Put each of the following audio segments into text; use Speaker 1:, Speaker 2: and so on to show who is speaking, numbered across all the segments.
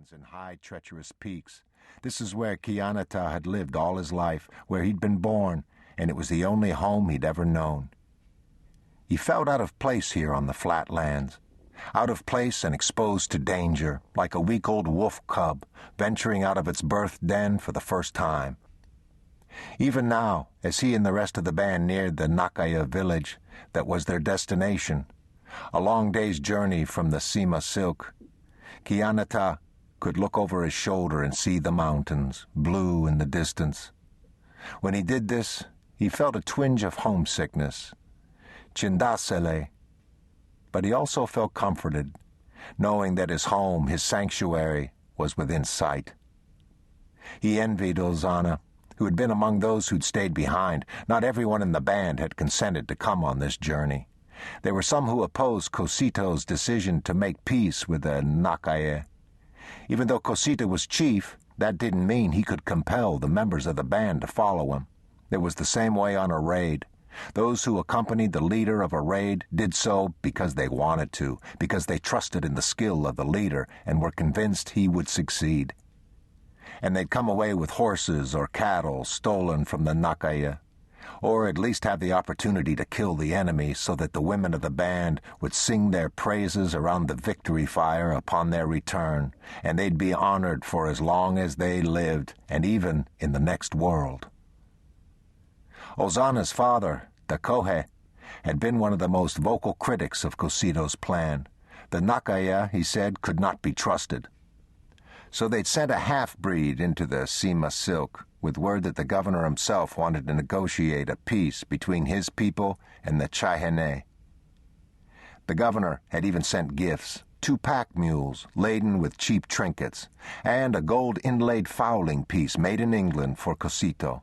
Speaker 1: mountains and high, treacherous peaks. This is where Kiannatah had lived all his life, where he'd been born, and it was the only home he'd ever known. He felt out of place here on the flatlands, out of place and exposed to danger, like a week-old wolf cub venturing out of its birth den for the first time. Even now, as he and the rest of the band neared the Nakaya village that was their destination, a long day's journey from the Sima Silk, Kiannatah could look over his shoulder and see the mountains, blue in the distance. When he did this, he felt a twinge of homesickness, Chindasele, but he also felt comforted, knowing that his home, his sanctuary, was within sight. He envied Ozana, who had been among those who'd stayed behind. Not everyone in the band had consented to come on this journey. There were some who opposed Cosito's decision to make peace with the Nakaya. Even though Cosito was chief, that didn't mean he could compel the members of the band to follow him. It was the same way on a raid. Those who accompanied the leader of a raid did so because they wanted to, because they trusted in the skill of the leader and were convinced he would succeed. And they'd come away with horses or cattle stolen from the Nakaya, or at least have the opportunity to kill the enemy so that the women of the band would sing their praises around the victory fire upon their return, and they'd be honored for as long as they lived, and even in the next world. Ozana's father, Dakohe, had been one of the most vocal critics of Cosito's plan. The Nakaya, he said, could not be trusted. So they'd sent a half-breed into the Sima Silk with word that the governor himself wanted to negotiate a peace between his people and the Chihene. The governor had even sent gifts, 2 pack mules laden with cheap trinkets, and a gold inlaid fowling piece made in England for Cosito.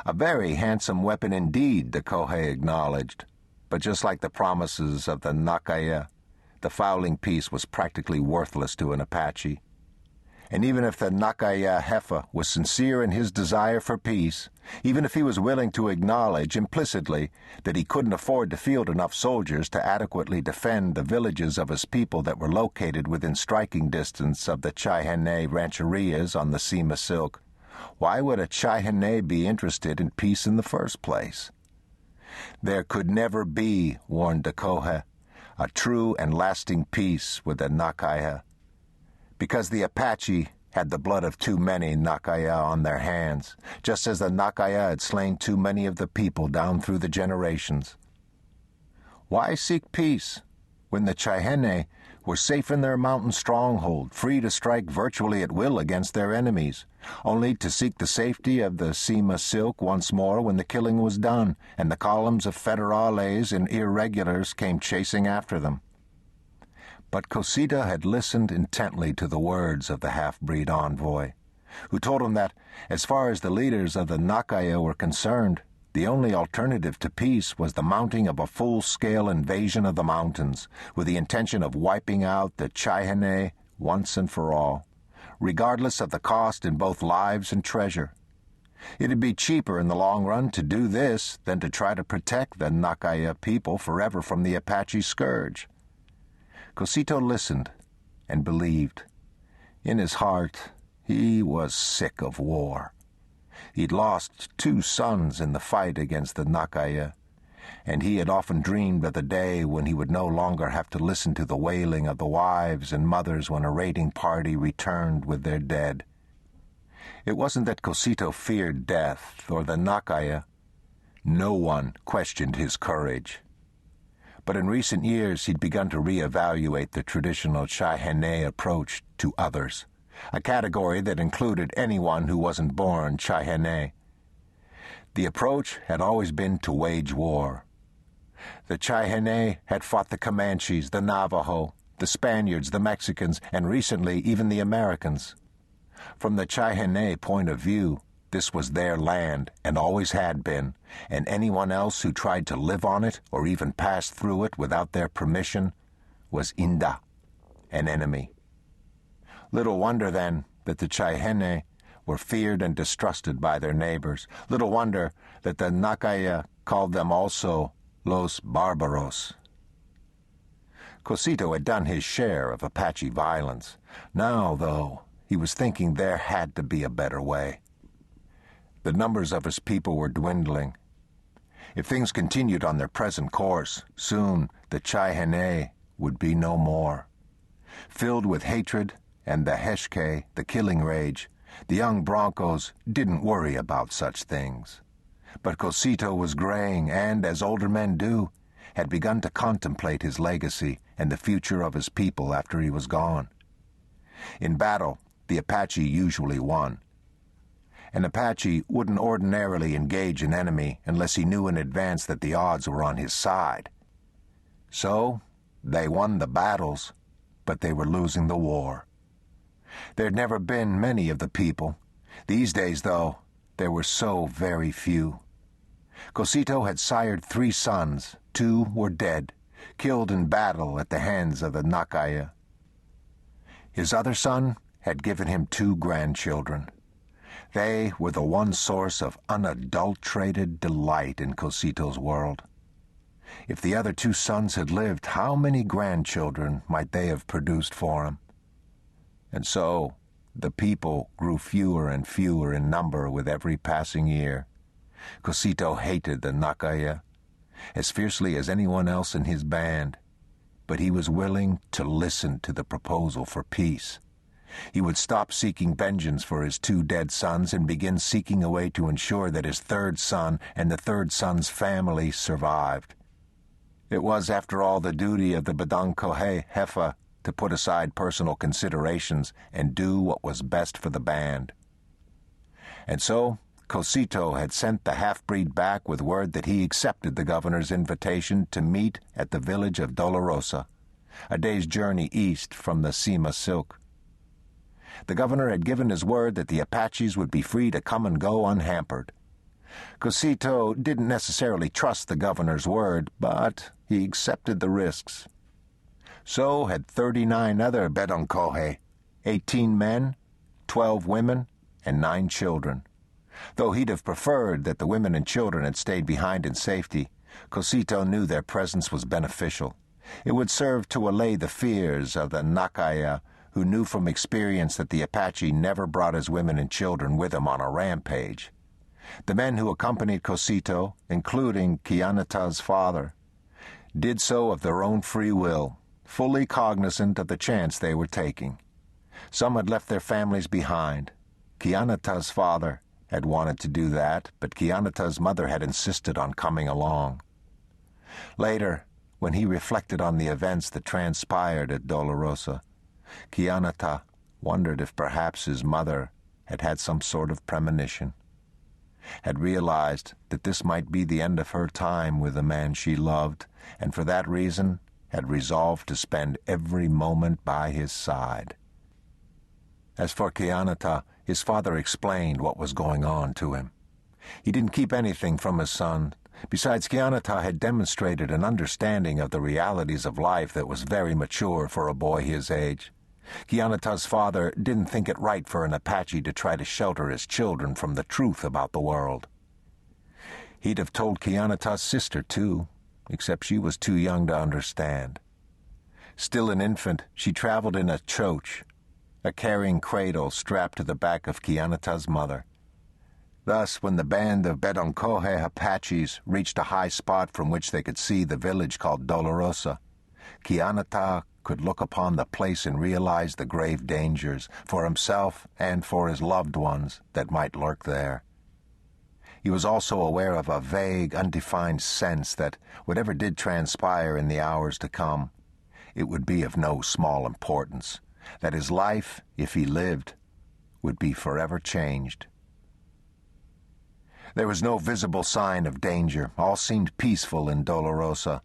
Speaker 1: A very handsome weapon indeed, Dakohe acknowledged, but just like the promises of the Nakaya, the fowling piece was practically worthless to an Apache. And even if the Nakaya Hefa was sincere in his desire for peace, even if he was willing to acknowledge implicitly that he couldn't afford to field enough soldiers to adequately defend the villages of his people that were located within striking distance of the Chihene rancherias on the Sima Silk, why would a Chihene be interested in peace in the first place? There could never be, warned Dakohe, a true and lasting peace with the Nakaya, because the Apache had the blood of too many Nakaya on their hands, just as the Nakaya had slain too many of the people down through the generations. Why seek peace when the Chihene were safe in their mountain stronghold, free to strike virtually at will against their enemies, only to seek the safety of the Sima Silk once more when the killing was done and the columns of federales and irregulars came chasing after them? But Cosito had listened intently to the words of the half-breed envoy, who told him that, as far as the leaders of the Nakaya were concerned, the only alternative to peace was the mounting of a full-scale invasion of the mountains, with the intention of wiping out the Chihene once and for all, regardless of the cost in both lives and treasure. It'd be cheaper in the long run to do this than to try to protect the Nakaya people forever from the Apache scourge. Cosito listened and believed. In his heart, he was sick of war. He'd lost 2 sons in the fight against the Nakaya, and he had often dreamed of the day when he would no longer have to listen to the wailing of the wives and mothers when a raiding party returned with their dead. It wasn't that Cosito feared death or the Nakaya. No one questioned his courage. But in recent years he'd begun to reevaluate the traditional Chihene approach to others, a category that included anyone who wasn't born Chihene. The approach had always been to wage war. The Chihene had fought the Comanches, the Navajo, the Spaniards, the Mexicans, and recently even the Americans. From the Chihene point of view, this was their land and always had been, and anyone else who tried to live on it or even pass through it without their permission was Inda, an enemy. Little wonder, then, that the Chihene were feared and distrusted by their neighbors. Little wonder that the Nakaya called them also Los Barbaros. Cosito had done his share of Apache violence. Now, though, he was thinking there had to be a better way. The numbers of his people were dwindling. If things continued on their present course, soon the Chihene would be no more. Filled with hatred and the Heshke, the killing rage, the young Broncos didn't worry about such things. But Cosito was graying and, as older men do, had begun to contemplate his legacy and the future of his people after he was gone. In battle, the Apache usually won. An Apache wouldn't ordinarily engage an enemy unless he knew in advance that the odds were on his side. So, they won the battles, but they were losing the war. There'd never been many of the people. These days, though, there were so very few. Cosito had sired 3 sons. 2 were dead, killed in battle at the hands of the Nakaya. His other son had given him 2 grandchildren. They were the one source of unadulterated delight in Cosito's world. If the other 2 sons had lived, how many grandchildren might they have produced for him? And so, the people grew fewer and fewer in number with every passing year. Cosito hated the Nakaya as fiercely as anyone else in his band, but he was willing to listen to the proposal for peace. He would stop seeking vengeance for his 2 dead sons and begin seeking a way to ensure that his 3rd son and the 3rd son's family survived. It was, after all, the duty of the Badonkohe Hefa to put aside personal considerations and do what was best for the band. And so, Cosito had sent the half-breed back with word that he accepted the governor's invitation to meet at the village of Dolorosa, a day's journey east from the Sima Silk. The governor had given his word that the Apaches would be free to come and go unhampered. Cosito didn't necessarily trust the governor's word, but he accepted the risks. So had 39 other Bedonkohe, 18 men, 12 women, and 9 children. Though he'd have preferred that the women and children had stayed behind in safety, Cosito knew their presence was beneficial. It would serve to allay the fears of the Nakaya, who knew from experience that the Apache never brought his women and children with him on a rampage. The men who accompanied Cosito, including Kiannatah's father, did so of their own free will, fully cognizant of the chance they were taking. Some had left their families behind. Kiannatah's father had wanted to do that, but Kiannatah's mother had insisted on coming along. Later, when he reflected on the events that transpired at Dolorosa, Kiannatah wondered if perhaps his mother had had some sort of premonition, had realized that this might be the end of her time with the man she loved, and for that reason had resolved to spend every moment by his side. As for Kiannatah, his father explained what was going on to him. He didn't keep anything from his son. Besides, Kiannatah had demonstrated an understanding of the realities of life that was very mature for a boy his age. Kiannatah's father didn't think it right for an Apache to try to shelter his children from the truth about the world. He'd have told Kiannatah's sister, too, except she was too young to understand. Still an infant, she traveled in a choach, a carrying cradle strapped to the back of Kiannatah's mother. Thus, when the band of Bedonkohe Apaches reached a high spot from which they could see the village called Dolorosa, Kiannatah could look upon the place and realize the grave dangers for himself and for his loved ones that might lurk there. He was also aware of a vague, undefined sense that, whatever did transpire in the hours to come, it would be of no small importance, that his life, if he lived, would be forever changed. There was no visible sign of danger. All seemed peaceful in Dolorosa.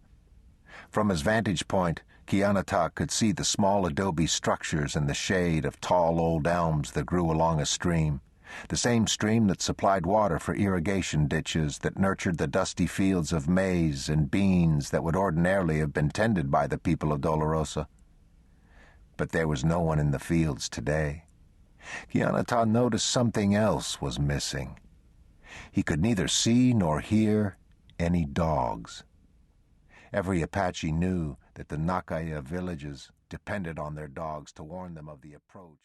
Speaker 1: From his vantage point, Kiannatah could see the small adobe structures in the shade of tall old elms that grew along a stream, the same stream that supplied water for irrigation ditches that nurtured the dusty fields of maize and beans that would ordinarily have been tended by the people of Dolorosa. But there was no one in the fields today. Kiannatah noticed something else was missing. He could neither see nor hear any dogs. Every Apache knew that that the Nakaya villages depended on their dogs to warn them of the approach.